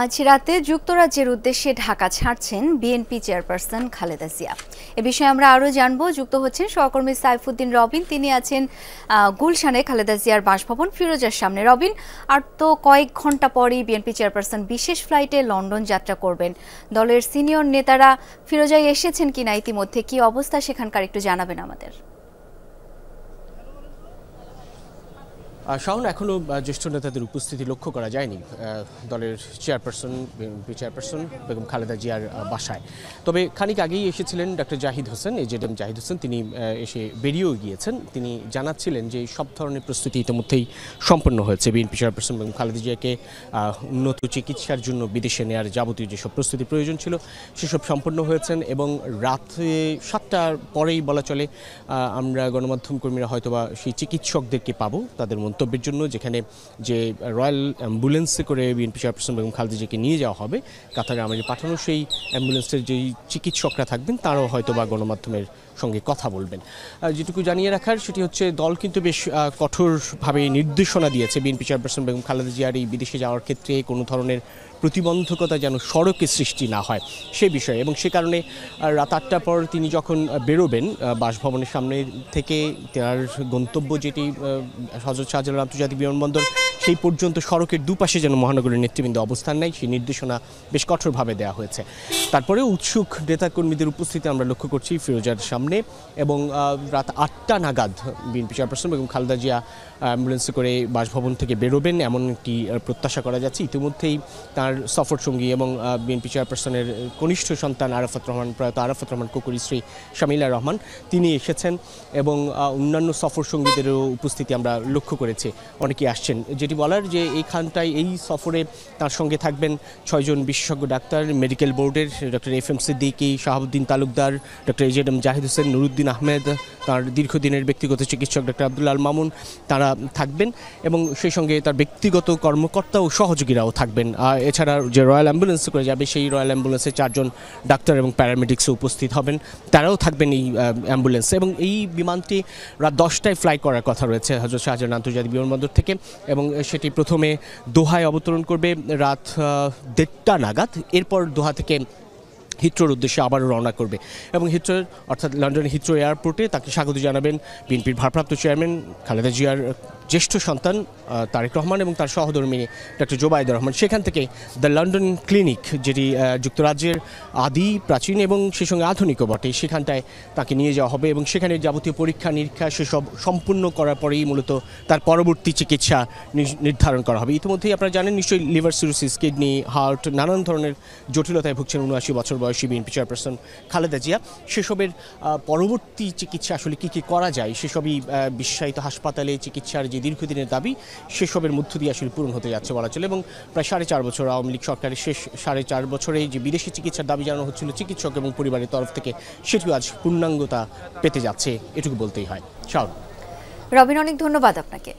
আজ রাতে যুক্তরাজ্যের উদ্দেশ্যে ঢাকা ছাড়ছেন বিএনপি চেয়ারপারসন খালেদা জিয়া। এ বিষয়ে আমরা আরও জানব। যুক্ত হচ্ছেন সহকর্মী সাইফুদ্দিন রবিন, তিনি আছেন গুলশানে খালেদা জিয়ার বাসভবন ফিরোজার সামনে। রবিন, আর তো কয়েক ঘন্টা পরেই বিএনপি চেয়ারপারসন বিশেষ ফ্লাইটে লন্ডন যাত্রা করবেন। দলের সিনিয়র নেতারা ফিরোজায় এসেছেন কিনা, ইতিমধ্যে কি অবস্থা সেখানকার একটু জানাবেন আমাদের। শাওন, এখনও জ্যেষ্ঠ নেতাদের উপস্থিতি লক্ষ্য করা যায়নি দলের চেয়ারপারসন বেগম খালেদা জিয়ার বাসায়। তবে খানিক আগেই এসেছিলেন ডক্টর জাহিদ হোসেন, এজেডএম জাহিদ হোসেন। তিনি এসে বেরিয়েও গিয়েছেন। তিনি জানাচ্ছিলেন যে সব ধরনের প্রস্তুতি ইতিমধ্যেই সম্পন্ন হয়েছে। বিএনপি চেয়ারপারসন বেগম খালেদা জিয়াকে উন্নত চিকিৎসার জন্য বিদেশে নেওয়ার যাবতীয় যেসব প্রস্তুতি প্রয়োজন ছিল সেসব সম্পন্ন হয়েছেন। এবং রাতে 7টার পরেই বলা চলে আমরা গণমাধ্যম কর্মীরা হয়তোবা সেই চিকিৎসকদেরকে পাবো তাদের মন্তব্যের জন্য, যেখানে যে রয়্যাল অ্যাম্বুলেন্সে করে বিএনপি চেয়ারপারসন বেগম খালেদা জিয়াকে নিয়ে যাওয়া হবে কাতারে আমাদের পাঠানো, সেই অ্যাম্বুলেন্সের যেই চিকিৎসকরা থাকবেন তারাও হয়তো বা গণমাধ্যমের সঙ্গে কথা বলবেন। যেটুকু জানিয়ে রাখার সেটি হচ্ছে, দল কিন্তু বেশ কঠোরভাবে নির্দেশনা দিয়েছে বিএনপি চেয়ারপারসন বেগম খালেদা জিয়ার এই বিদেশে যাওয়ার ক্ষেত্রে কোনো ধরনের প্রতিবন্ধকতা যেন সড়কে সৃষ্টি না হয় সে বিষয়ে। এবং সে কারণে রাত 8টার পর তিনি যখন বেরোবেন বাসভবনের সামনে থেকে, তার গন্তব্য যেটি হযরত শাহজালাল আন্তর্জাতিক বিমানবন্দর, সেই পর্যন্ত সড়কের দুপাশে যেন মহানগরের নেতৃবৃন্দ অবস্থান নেয় সেই নির্দেশনা বেশ কঠোরভাবে দেওয়া হয়েছে। তারপরে উৎসুক নেতাকর্মীদের উপস্থিতি আমরা লক্ষ্য করছি ফিরোজার সামনে। এবং রাত 8টা নাগাদ বিএনপি চেয়ারপারসন বেগম খালেদা জিয়া অ্যাম্বুলেন্সে করে বাসভবন থেকে বেরোবেন এমন একটি প্রত্যাশা করা যাচ্ছে। ইতিমধ্যেই তার সফর সঙ্গী এবং বিএনপি চেয়ারপারসনের কনিষ্ঠ সন্তান প্রয়াত আরাফাত রহমান কোকুরি স্ত্রী শামিলা রহমান, তিনি এসেছেন। এবং অন্যান্য সফর সঙ্গীদেরও উপস্থিতি আমরা লক্ষ্য করেছি, অনেকেই আসছেন। যেটি বলার যে এইখানটায় এই সফরে তার সঙ্গে থাকবেন 6 জন বিশেষজ্ঞ ডাক্তার, মেডিকেল বোর্ডের doctor FM Siddiqui, Shahabuddin Talukdar, doctor AZM Zahid Hossain, Nuruddin Ahmed, তার দীর্ঘদিনের ব্যক্তিগত চিকিৎসক ডক্টর আব্দুল আল মামুন, তারা থাকবেন। এবং সেই সঙ্গে তার ব্যক্তিগত কর্মকর্তা ও সহযোগীরাও থাকবেন। এছাড়া যে রয়্যাল অ্যাম্বুলেন্সে করে যাবে সেই রয়্যাল অ্যাম্বুলেন্সে 4 জন ডাক্তার এবং প্যারামেডিক্সও উপস্থিত হবেন, তারাও থাকবেন এই অ্যাম্বুলেন্সে। এবং এই বিমানটি রাত 10টায় ফ্লাই করার কথা রয়েছে হযরত শাহজালাল আন্তর্জাতিক বিমানবন্দর থেকে। এবং সেটি প্রথমে দোহায় অবতরণ করবে রাত 1:30টা নাগাদ। এরপর দোহা থেকে হিথ্রোর উদ্দেশ্যে আবারও রওনা করবে। এবং হিথ্রোর অর্থাৎ লন্ডনের হিথ্রো এয়ারপোর্টে তাকে স্বাগত জানাবেন বিএনপির ভারপ্রাপ্ত চেয়ারম্যান খালেদা জিয়ার জ্যেষ্ঠ সন্তান তারেক রহমান এবং তার সহধর্মিণী ডক্টর জোবাইদা রহমান। সেখান থেকে দ্য লন্ডন ক্লিনিক, যেটি যুক্তরাজ্যের আদি, প্রাচীন এবং সেই সঙ্গে আধুনিকও বটে, সেখানটায় তাকে নিয়ে যাওয়া হবে। এবং সেখানে যাবতীয় পরীক্ষা নিরীক্ষা সেসব সম্পূর্ণ করার পরেই মূলত তার পরবর্তী চিকিৎসা নির্ধারণ করা হবে। ইতিমধ্যেই আপনারা জানেন নিশ্চয়ই, লিভার সিরোসিস, কিডনি, হার্ট, নানান ধরনের জটিলতায় ভুগছেন 79 বছর বয়সী বিএনপি চেয়ারপারসন খালেদা জিয়া। সেসবের পরবর্তী চিকিৎসা আসলে কী কী করা যায় সেসবই বিশেষায়িত হাসপাতালে চিকিৎসার যে দীর্ঘদিনের দাবি সেসবের মধ্য দিয়ে আসলে পূরণ হতে যাচ্ছে বলা চলে। এবং প্রায় 4.5 বছর আওয়ামী লীগ সরকারের শেষ 4.5 বছরে যে বিদেশি চিকিৎসার দাবি জানানো হচ্ছিল চিকিৎসক এবং পরিবারের তরফ থেকে, সেটিও আজ পূর্ণাঙ্গতা পেতে যাচ্ছে, এটুকু বলতেই হয়। শাওন। রবিন, অনেক ধন্যবাদ আপনাকে।